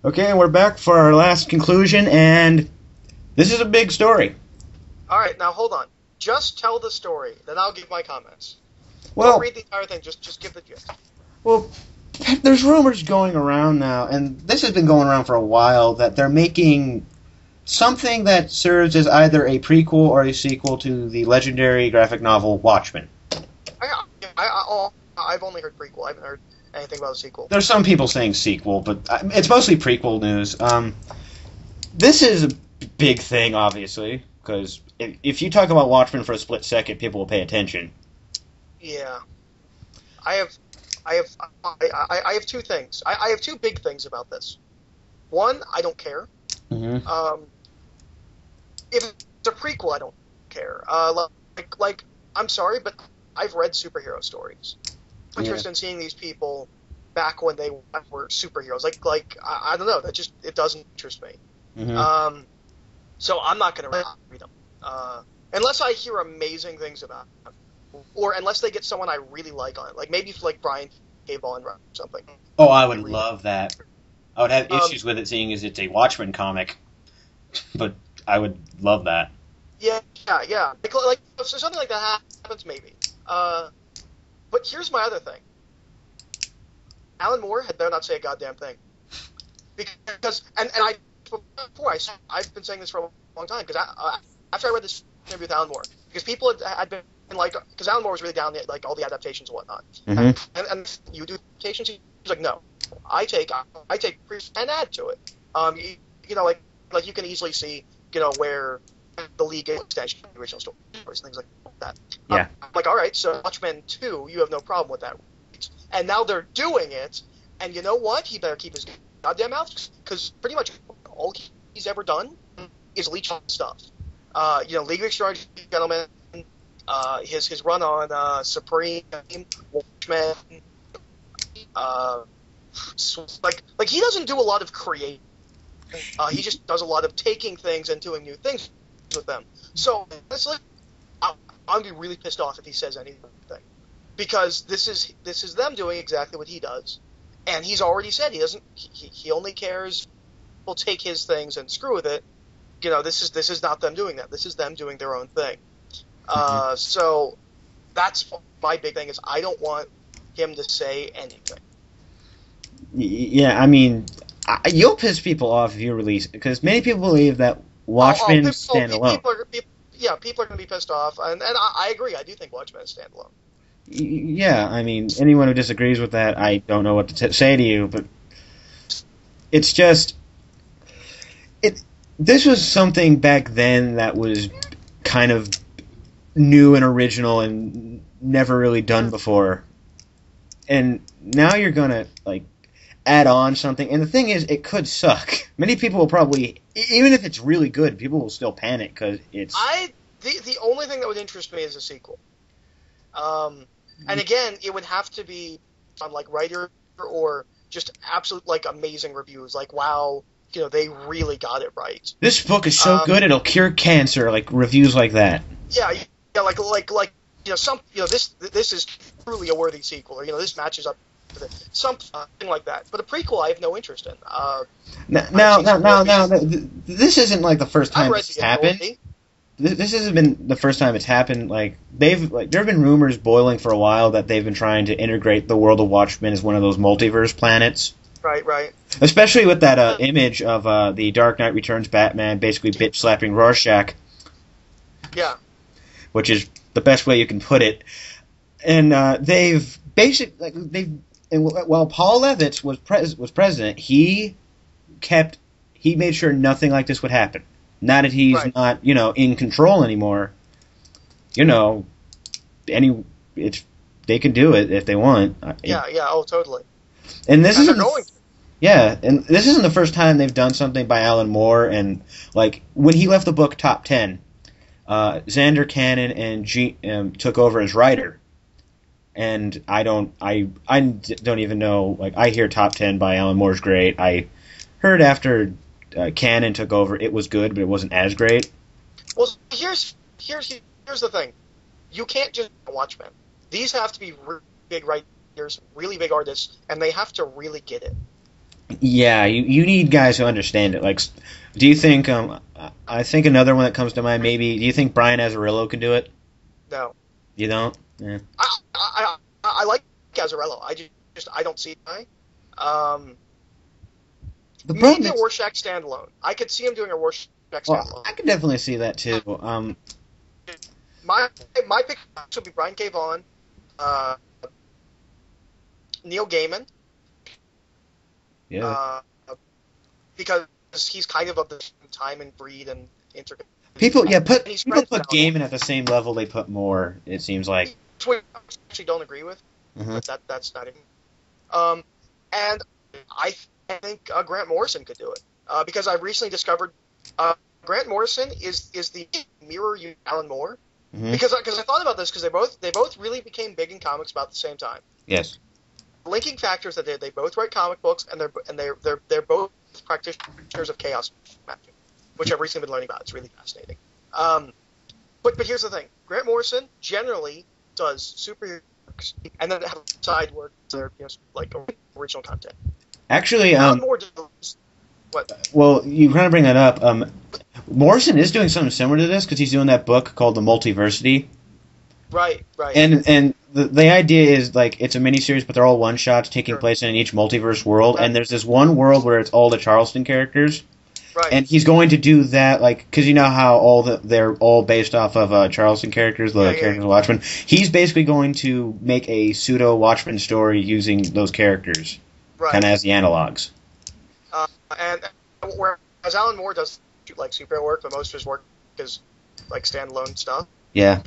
Okay, and we're back for our last conclusion, and this is a big story. All right, now hold on. Just tell the story, then I'll give my comments. Don't Well, read the entire thing. Just give the gist. well, there's rumors going around now, and this has been going around for a while, that they're making something that serves as either a prequel or a sequel to the legendary graphic novel Watchmen. I've only heard prequel. I haven't heard anything about a sequel. There's some people saying sequel, but it's mostly prequel news. This is a big thing, obviously, because if you talk about Watchmen for a split second, people will pay attention. Yeah, I have, I have two things. I have two big things about this. One, I don't care. Mm-hmm. If it's a prequel, I don't care. I'm sorry, but I've read superhero stories. I'm interested in seeing these people back when they were superheroes. I don't know. It doesn't interest me. Mm-hmm. So I'm not going to read them unless I hear amazing things about them, or unless they get someone I really like on it. Like maybe like Brian K. Vaughan or something. Oh, I would love that. I would have issues with it, seeing as it's a Watchmen comic, but I would love that. Yeah. Like if something like that happens, maybe. But here's my other thing. Alan Moore had better not say a goddamn thing. Because I've been saying this for a long time, because after I read this interview with Alan Moore, because people had been like, because Alan Moore was really down like all the adaptations and whatnot. Mm-hmm. And you do adaptations? He's like, no, I take and add to it. Like you can easily see, where the League extension, the original stories, things like that. Yeah. I'm like, all right, so Watchmen 2, you have no problem with that. And now they're doing it, and you know what? He better keep his goddamn mouth, because pretty much all he's ever done is leech stuff. League of Extraordinary Gentlemen, his run on Supreme, Watchmen, like he doesn't do a lot of creating. He just does a lot of taking things and doing new things with them. So honestly, I'm gonna be really pissed off if he says anything, because this is them doing exactly what he does, and he's already said he doesn't. He only cares. Will take his things and screw with it. This is not them doing that. This is them doing their own thing. So that's my big thing, is I don't want him to say anything. Yeah, I mean, you'll piss people off if you release it, because many people believe that Watchmen standalone. People are going to be pissed off, and I agree. I do think Watchmen is standalone. Yeah, I mean, anyone who disagrees with that, I don't know what to say to you, but it's just... This was something back then that was kind of new and original and never really done before. And now you're going to, like, add on something. And the thing is, it could suck. Many people will probably... Even if it's really good, people will still panic because it's... The only thing that would interest me is a sequel. And again, it would have to be on, like, writer or just absolute, like, amazing reviews. Like, wow... they really got it right. This book is so good it'll cure cancer, like reviews like that. Yeah, this is truly a worthy sequel, or this matches up with it, something like that. But a prequel, I have no interest in. Now, this isn't like the first time this happened. This hasn't been the first time it's happened. There have been rumors boiling for a while that they've been trying to integrate the world of Watchmen as one of those multiverse planets. Right. Especially with that image of the Dark Knight Returns Batman basically bitch-slapping Rorschach. Yeah. Which is the best way you can put it. And while Paul Levitz was president, he made sure nothing like this would happen. Now that he's not, in control anymore, they can do it if they want. Totally. And this isn't going to. Yeah, and this isn't the first time they've done something by Alan Moore. And when he left the book Top 10, Xander Cannon and took over as writer. And I don't even know. I hear Top 10 by Alan Moore's great. I heard after Cannon took over, it was good, but it wasn't as great. Well, here's the thing: you can't just Watchmen. These have to be really big writers, really big artists, and they have to really get it. Yeah, you need guys who understand it. Like, do you think I think another one that comes to mind maybe. Do you think Brian Azzarello could do it? No, You don't? Yeah. I like Gazzarello. I don't see why. Um, The problem maybe a is, Rorschach standalone. I could see him doing a Rorschach well, standalone. I could definitely see that too. My pick would be Brian K. Vaughan, uh, Neil Gaiman, Yeah. uh, because he's kind of the same time and breed and intricate. People, yeah, And he's people friends put with Alan Gaiman at the same level they put Moore. It seems like. Moore, which I actually don't agree with, Hmm. but that's not even. And I think Grant Morrison could do it because I recently discovered Grant Morrison is the mirror Alan Moore. Hmm. Because I thought about this because they both really became big in comics about the same time. Yes. Linking factors that they both write comic books and they're both practitioners of chaos magic, which I've recently been learning about. It's really fascinating. But here's the thing: Grant Morrison generally does superhero works and then have side work that are like original content. Actually, Alan Moore does what? well, you kind of bring that up. Morrison is doing something similar to this because he's doing that book called The Multiversity. Right. And the idea is like it's a miniseries, but they're all one shots taking Sure. place in each multiverse world. Right. And there's this one world where it's all the Charleston characters, Right. and he's going to do that like because you know how they're all based off of Charleston characters, the characters of Watchmen. He's basically going to make a pseudo Watchmen story using those characters, Right. kind of as the analogs. And whereas Alan Moore does like superhero work, but most of his work is like standalone stuff. Yeah.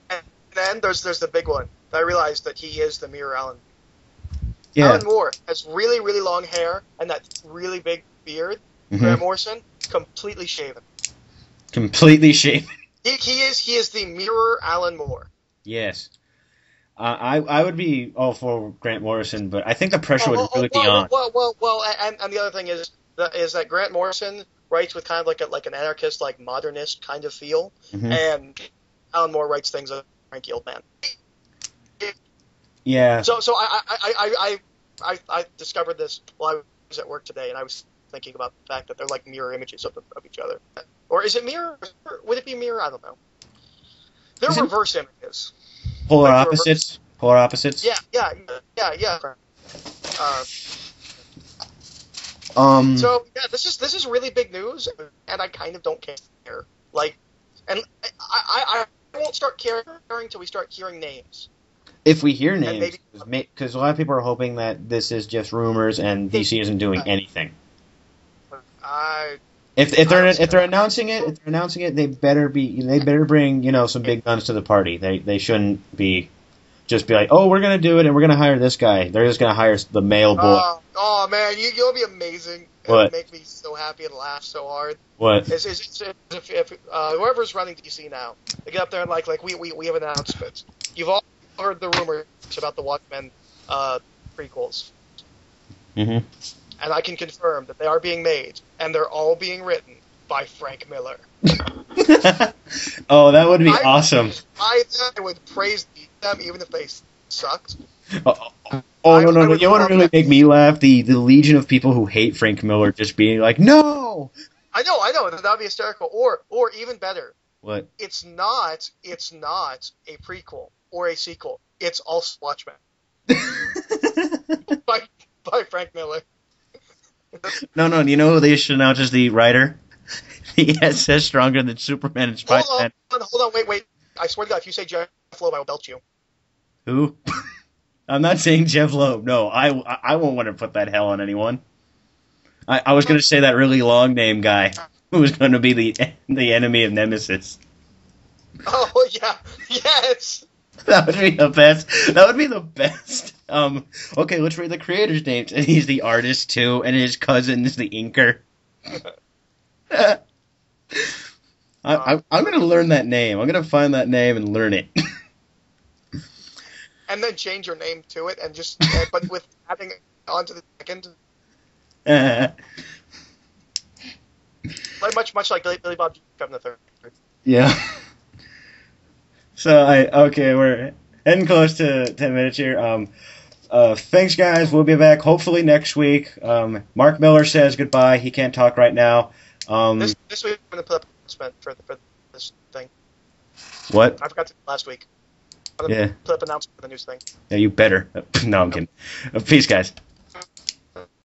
And then there's the big one. I realized that he is the mirror Alan. Yeah. Alan Moore has really, really long hair and that really big beard. Mhm. Grant Morrison, completely shaven. Completely shaven. He is the mirror Alan Moore. Yes. I would be all for Grant Morrison, but I think the pressure would really be on. Well, and the other thing is that Grant Morrison writes with kind of like an anarchist, like modernist kind of feel, Mhm. and Alan Moore writes things like cranky old man. Yeah. So I discovered this while I was at work today, and I was thinking about the fact that they're like mirror images of each other. Or is it mirror? Would it be mirror? I don't know. They're Is it- reverse images. Polar like opposites. Polar opposites. Yeah. So yeah, this is really big news, and I kind of don't care. Like, and I won't start caring until we start hearing names. If we hear names, maybe- because a lot of people are hoping that this is just rumors and DC isn't doing anything. If they're announcing it, they better bring some big guns to the party. They shouldn't be just be like, oh, we're gonna do it and we're gonna hire this guy. They're just gonna hire the male boy. Oh man, you'll be amazing. What? It'll make me so happy and laugh so hard. What? If whoever's running DC now, they get up there and like we have announcements. You've all heard the rumors about the Watchmen prequels, Mm-hmm. and I can confirm that they are being made, and they're all being written by Frank Miller. Oh, that would be awesome. I would praise them even if they sucked. Oh no! You want to really make me laugh? The legion of people who hate Frank Miller just being like, no. I know that'd be hysterical. Or even better, What? it's not a prequel or a sequel. It's also Watchmen by Frank Miller. No. You know who they should announce as the writer? He says stronger than Superman and Spider-Man. Hold on, wait. I swear to God, if you say Jeff Loeb, I will belt you. Who? I'm not saying Jeff Loeb. No, I won't want to put that hell on anyone. I was going to say that really long name guy who was going to be the enemy of Nemesis. Oh yeah, yes. That would be the best. That would be the best. Okay, let's read the creator's names. And he's the artist too, and his cousin is the inker. I'm going to learn that name. I'm going to find that name and learn it. And then change your name to it, and just but with adding onto the second, like much like Billy Bob Kevin the Third. Yeah. So we're heading close to 10 minutes here. Thanks, guys. We'll be back hopefully next week. Mark Miller says goodbye. He can't talk right now. This week I'm going to put up an announcement for this thing. What? I forgot to last week. I'm going to put up an announcement for the news thing. Yeah, you better. No, I'm kidding. Peace, guys.